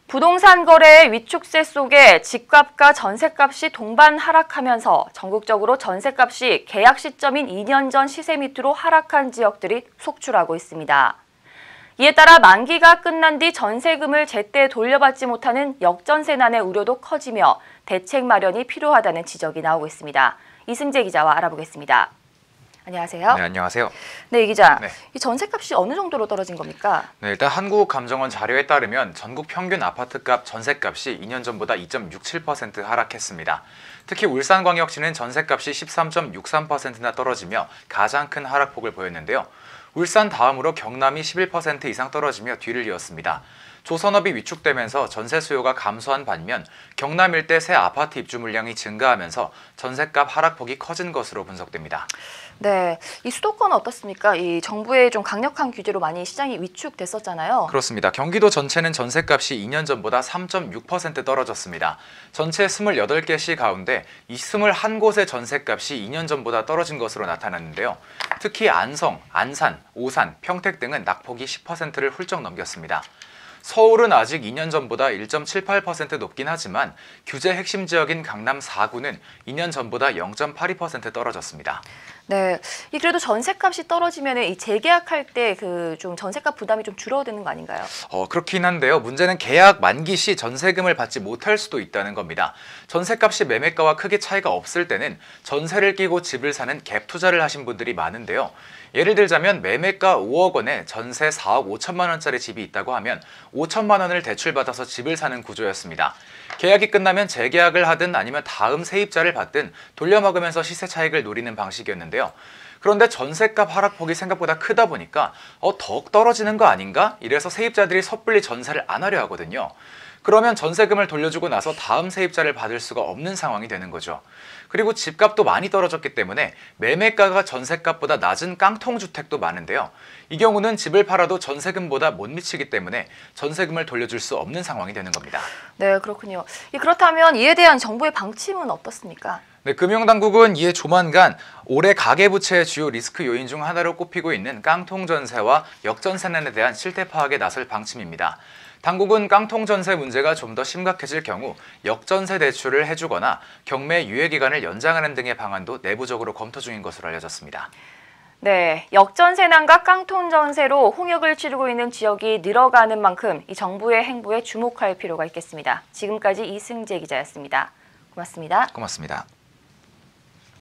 부동산 거래의 위축세 속에 집값과 전셋값이 동반 하락하면서 전국적으로 전셋값이 계약 시점인 2년 전 시세 밑으로 하락한 지역들이 속출하고 있습니다. 이에 따라 만기가 끝난 뒤 전세금을 제때 돌려받지 못하는 역전세난의 우려도 커지며 대책 마련이 필요하다는 지적이 나오고 있습니다. 이승재 기자와 알아보겠습니다. 안녕하세요. 네, 안녕하세요. 네, 이 기자. 네. 이 전셋값이 어느 정도로 떨어진 겁니까? 네, 일단 한국감정원 자료에 따르면 전국 평균 아파트값 전셋값이 2년 전보다 2.67% 하락했습니다. 특히 울산광역시는 전셋값이 13.63%나 떨어지며 가장 큰 하락폭을 보였는데요. 울산 다음으로 경남이 11% 이상 떨어지며 뒤를 이었습니다. 조선업이 위축되면서 전세 수요가 감소한 반면 경남 일대 새 아파트 입주 물량이 증가하면서 전셋값 하락폭이 커진 것으로 분석됩니다. 네, 이 수도권은 어떻습니까? 이 정부의 좀 강력한 규제로 많이 시장이 위축됐었잖아요. 그렇습니다. 경기도 전체는 전셋값이 2년 전보다 3.6% 떨어졌습니다. 전체 28개 시 가운데 이 21곳의 전셋값이 2년 전보다 떨어진 것으로 나타났는데요. 특히 안성, 안산, 오산, 평택 등은 낙폭이 10%를 훌쩍 넘겼습니다. 서울은 아직 2년 전보다 1.78% 높긴 하지만 규제 핵심 지역인 강남 4구는 2년 전보다 0.82% 떨어졌습니다. 네, 이 그래도 전셋값이 떨어지면 이 재계약할 때 그 좀 전셋값 부담이 좀 줄어드는 거 아닌가요? 그렇긴 한데요. 문제는 계약 만기 시 전세금을 받지 못할 수도 있다는 겁니다. 전셋값이 매매가와 크게 차이가 없을 때는 전세를 끼고 집을 사는 갭 투자를 하신 분들이 많은데요. 예를 들자면 매매가 5억 원에 전세 4억 5천만 원짜리 집이 있다고 하면 5천만 원을 대출받아서 집을 사는 구조였습니다. 계약이 끝나면 재계약을 하든 아니면 다음 세입자를 받든 돌려막으면서 시세 차익을 노리는 방식이었는데요. 그런데 전셋값 하락폭이 생각보다 크다 보니까 더욱 떨어지는 거 아닌가? 이래서 세입자들이 섣불리 전세를 안 하려 하거든요. 그러면 전세금을 돌려주고 나서 다음 세입자를 받을 수가 없는 상황이 되는 거죠. 그리고 집값도 많이 떨어졌기 때문에 매매가가 전셋값보다 낮은 깡통주택도 많은데요. 이 경우는 집을 팔아도 전세금보다 못 미치기 때문에 전세금을 돌려줄 수 없는 상황이 되는 겁니다. 네, 그렇군요. 그렇다면 이에 대한 정부의 방침은 어떻습니까? 네, 금융당국은 이에 조만간 올해 가계부채의 주요 리스크 요인 중 하나로 꼽히고 있는 깡통전세와 역전세난에 대한 실태 파악에 나설 방침입니다. 당국은 깡통전세 문제가 좀 더 심각해질 경우 역전세 대출을 해주거나 경매 유예기간을 연장하는 등의 방안도 내부적으로 검토 중인 것으로 알려졌습니다. 네, 역전세난과 깡통전세로 홍역을 치르고 있는 지역이 늘어가는 만큼 이 정부의 행보에 주목할 필요가 있겠습니다. 지금까지 이승재 기자였습니다. 고맙습니다. 고맙습니다.